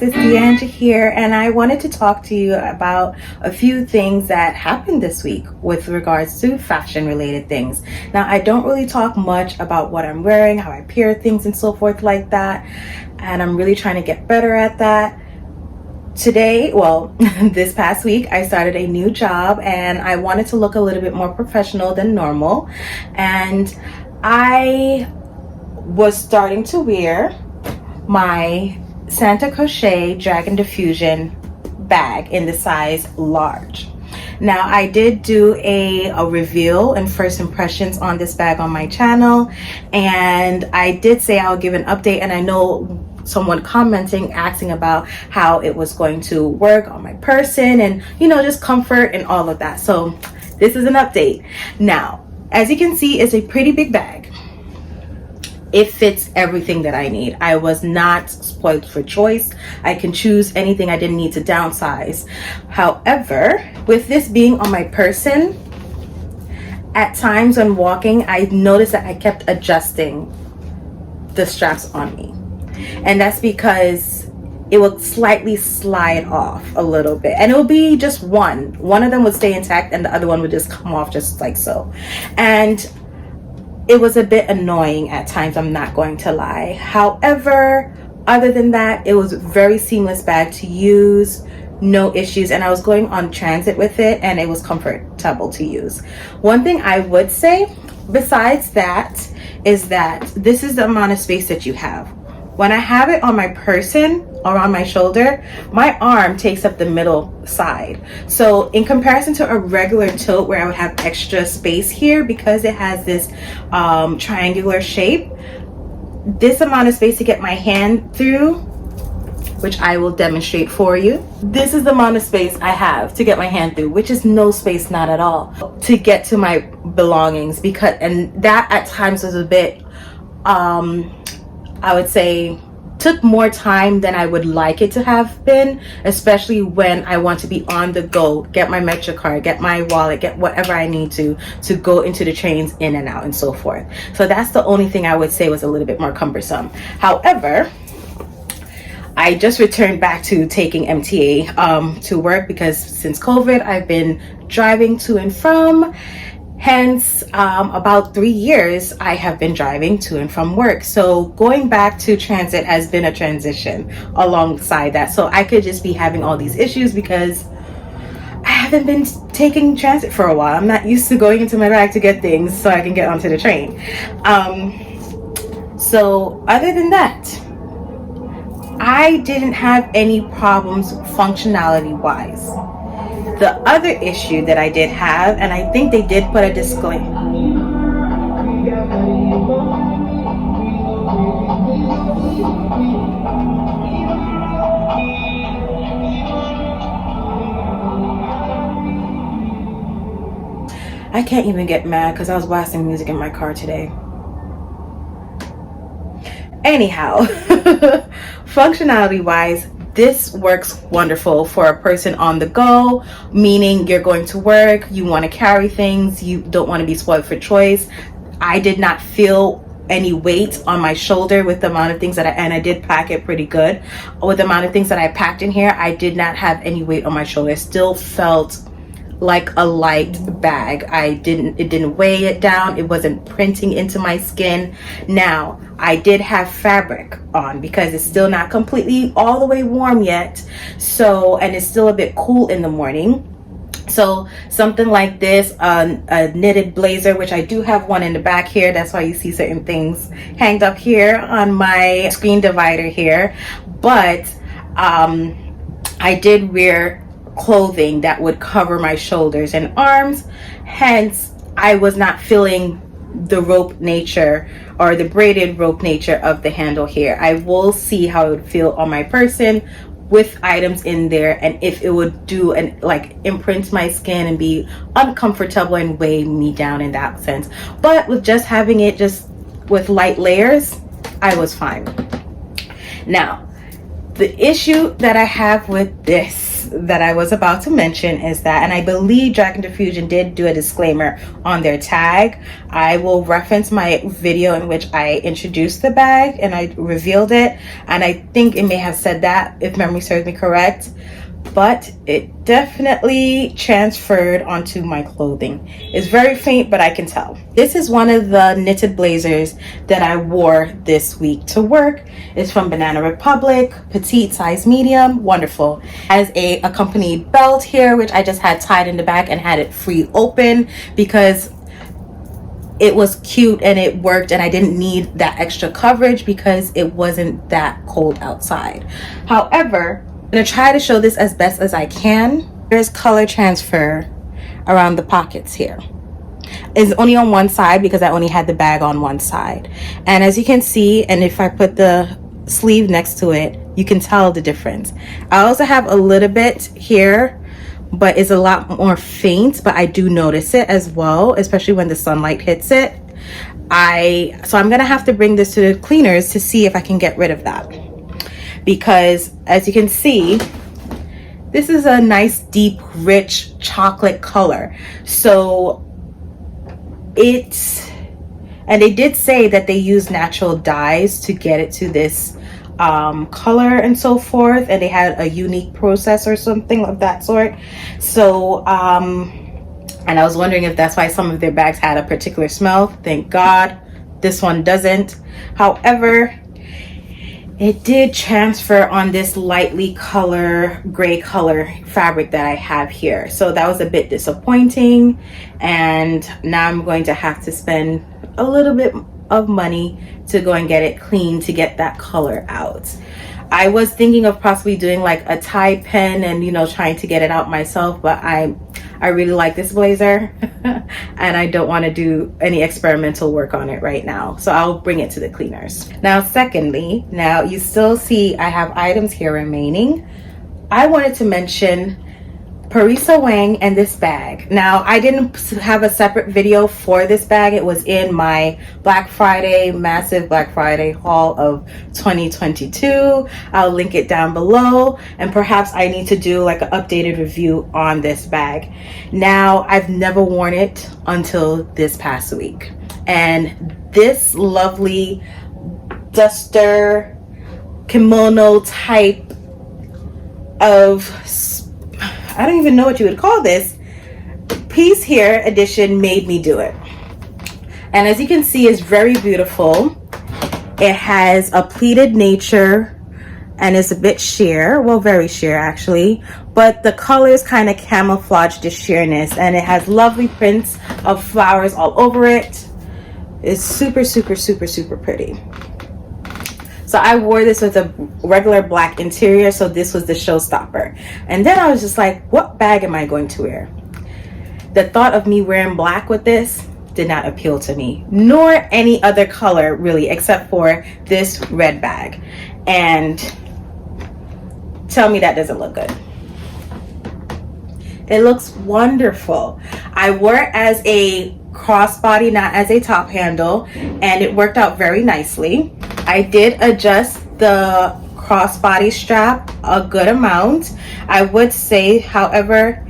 it's Deandra here, and I wanted to talk to you about a few things that happened this week with regards to fashion related things. Now, I don't really talk much about what I'm wearing, how I pair things and so forth like that, and I'm really trying to get better at that. Today, well, this past week, I started a new job and I wanted to look a little bit more professional than normal, and I was starting to wear my Santa Crochet Dragon Diffusion bag in the size large. Now, I did do a reveal and first impressions on this bag on my channel, and I did say I'll give an update, and I know someone commenting asking about how it was going to work on my person and just comfort and all of that. So this is an update. Now, as you can see, it's a pretty big bag. It fits everything that I need. I was not spoiled for choice. I can choose anything. I didn't need to downsize. However, with this being on my person, at times when walking, I noticed that I kept adjusting the straps on me. And that's because it will slightly slide off a little bit. And it will be just one. One of them would stay intact and the other one would just come off just like so. And it was a bit annoying at times, I'm not going to lie. However, other than that, it was a very seamless bag to use, no issues, and I was going on transit with it and it was comfortable to use. One thing I would say besides that is that this is the amount of space that you have. When I have it on my person or on my shoulder, my arm takes up the middle side. So in comparison to a regular tote where I would have extra space here, because it has this triangular shape, this amount of space to get my hand through, which I will demonstrate for you. This is the amount of space I have to get my hand through, which is no space, not at all, to get to my belongings. And that at times was a bit, I would say, took more time than I would like it to have been, especially when I want to be on the go, get my Metro card, get my wallet, get whatever I need to go into the trains in and out and so forth. So that's the only thing I would say was a little bit more cumbersome. However, I just returned back to taking MTA to work because since COVID, I've been driving to and from. Hence, about 3 years, I have been driving to and from work. So going back to transit has been a transition alongside that. So I could just be having all these issues because I haven't been taking transit for a while. I'm not used to going into my bag to get things so I can get onto the train. So other than that, I didn't have any problems functionality wise. The other issue that I did have, and I think they did put a disclaimer. I can't even get mad because I was blasting music in my car today. Anyhow, functionality wise, this works wonderful for a person on the go, meaning you're going to work, you want to carry things, you don't want to be spoiled for choice. I did not feel any weight on my shoulder with the amount of things that I did pack it pretty good. With the amount of things that I packed in here, I did not have any weight on my shoulder. It still felt like a light bag. It didn't weigh it down. It wasn't printing into my skin. Now, I did have fabric on because it's still not completely all the way warm yet. So, and it's still a bit cool in the morning. So something like this, a knitted blazer, which I do have one in the back here. That's why you see certain things hanged up here on my screen divider here. But I did wear clothing that would cover my shoulders and arms, hence I was not feeling the rope nature or the braided rope nature of the handle here. I will see how it would feel on my person with items in there, and if it would do and like imprint my skin and be uncomfortable and weigh me down in that sense. But with just having it just with light layers, I was fine. Now, the issue that I have with this things that I was about to mention is that, and I believe Dragon Diffusion did do a disclaimer on their tag. I will reference my video in which I introduced the bag and I revealed it, and I think it may have said that, if memory serves me correct, but it definitely transferred onto my clothing. It's very faint, but I can tell. This is one of the knitted blazers that I wore this week to work. It's from Banana Republic, petite size medium, wonderful. Has a accompanied belt here, which I just had tied in the back and had it free open because it was cute and it worked, and I didn't need that extra coverage because it wasn't that cold outside. However, I'm gonna try to show this as best as I can. There's color transfer around the pockets here. It's only on one side because I only had the bag on one side. And as you can see, and if I put the sleeve next to it, you can tell the difference. I also have a little bit here, but it's a lot more faint, but I do notice it as well, especially when the sunlight hits it. So I'm gonna have to bring this to the cleaners to see if I can get rid of that. Because as you can see, this is a nice deep rich chocolate color. So and they did say that they use natural dyes to get it to this color and so forth, and they had a unique process or something of that sort. So and I was wondering if that's why some of their bags had a particular smell. Thank God this one doesn't. However, it did transfer on this lightly gray color fabric that I have here. So that was a bit disappointing. And now I'm going to have to spend a little bit of money to go and get it clean to get that color out. I was thinking of possibly doing like a tie pen and, you know, trying to get it out myself, but I really like this blazer and I don't want to do any experimental work on it right now. So I'll bring it to the cleaners. Now, secondly, now you still see I have items here remaining. I wanted to mention Parisa, Wang, and this bag. Now, I didn't have a separate video for this bag. It was in my massive Black Friday haul of 2022. I'll link it down below, and perhaps I need to do like an updated review on this bag. Now, I've never worn it until this past week, and this lovely duster kimono type of, I don't even know what you would call this, piece here edition made me do it. And as you can see, it's very beautiful. It has a pleated nature and it's a bit sheer, well, very sheer actually, but the colors kind of camouflage the sheerness, and it has lovely prints of flowers all over it. It's super, super, super, super pretty. So I wore this with a regular black interior, so this was the showstopper. And then I was just like, what bag am I going to wear? The thought of me wearing black with this did not appeal to me, nor any other color really, except for this red bag. And tell me that doesn't look good. It looks wonderful. I wore it as a crossbody, not as a top handle, and it worked out very nicely. I did adjust the crossbody strap a good amount. I would say, however,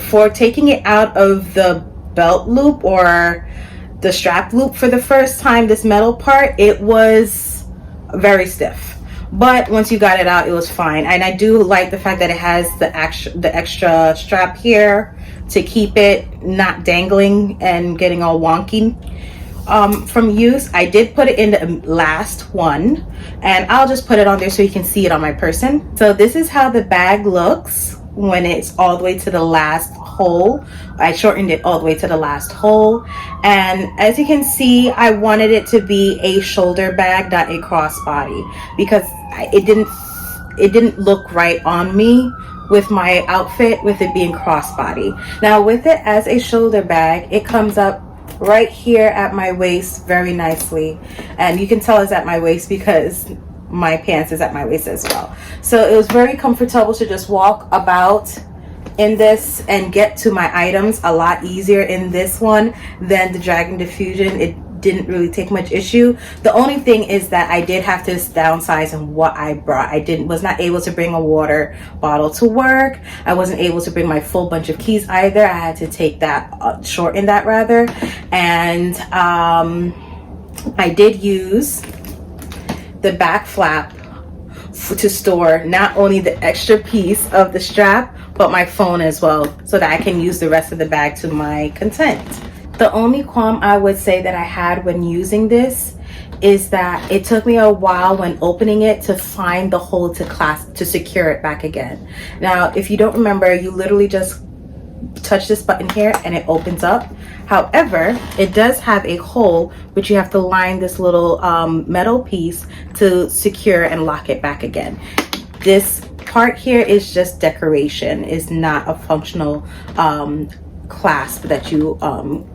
for taking it out of the belt loop or the strap loop for the first time, this metal part, it was very stiff. But once you got it out, it was fine. And I do like the fact that it has the extra strap here to keep it not dangling and getting all wonky from use. I did put it in the last one, and I'll just put it on there so you can see it on my person. So this is how the bag looks when it's all the way to the last hole. I shortened it all the way to the last hole, and as you can see, I wanted it to be a shoulder bag, not a crossbody, because it didn't look right on me with my outfit with it being crossbody. Now with it as a shoulder bag, it comes up right here at my waist very nicely, and you can tell it's at my waist because my pants is at my waist as well. So it was very comfortable to just walk about in this and get to my items a lot easier in this one than the Dragon Diffusion. It didn't really take much issue. The only thing is that I did have to downsize in what I brought. Was not able to bring a water bottle to work. I wasn't able to bring my full bunch of keys either. I had to take that, shorten that rather. And I did use the back flap to store not only the extra piece of the strap, but my phone as well, so that I can use the rest of the bag to my content. The only qualm I would say that I had when using this is that it took me a while when opening it to find the hole to secure it back again. Now, if you don't remember, you literally just touch this button here and it opens up. However, it does have a hole which you have to line this little metal piece to secure and lock it back again. This part here is just decoration, is not a functional clasp that you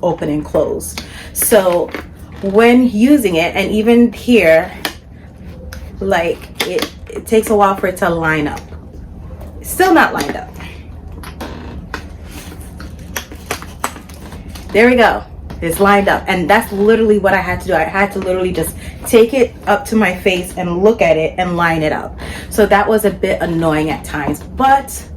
open and close. So when using it, and even here, like it takes a while for it to line up. It's still not lined up. There we go. It's lined up, and that's literally what I had to do. I had to literally just take it up to my face and look at it and line it up. So that was a bit annoying at times, but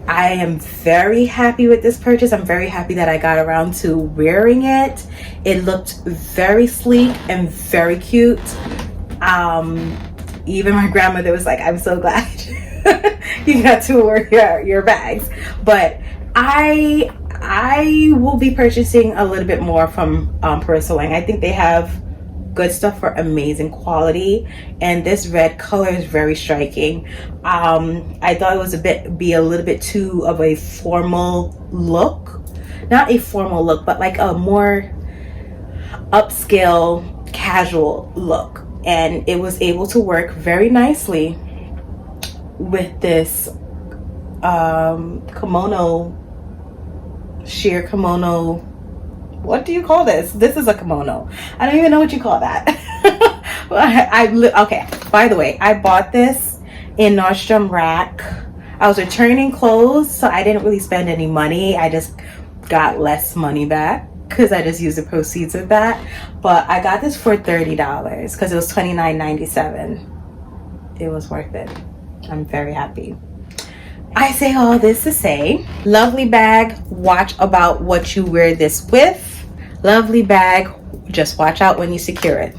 I am very happy with this purchase. I'm very happy that I got around to wearing it. It looked very sleek and very cute. Even my grandmother was like, I'm so glad you got to wear your bags. But I will be purchasing a little bit more from Parisa Wang. I think they have good stuff for amazing quality, and this red color is very striking. I thought it was be a little bit too of a formal look. Not a formal look, but like a more upscale casual look, and it was able to work very nicely with this sheer kimono. What do you call this? This is a kimono. I don't even know what you call that. Okay, by the way, I bought this in Nordstrom Rack. I was returning clothes, so I didn't really spend any money. I just got less money back because I just used the proceeds of that. But I got this for $30 because it was $29.97. It was worth it. I'm very happy. I say all this to say, lovely bag, watch about what you wear this with. Lovely bag, just watch out when you secure it.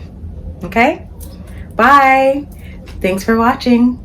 Okay? Bye. Thanks for watching.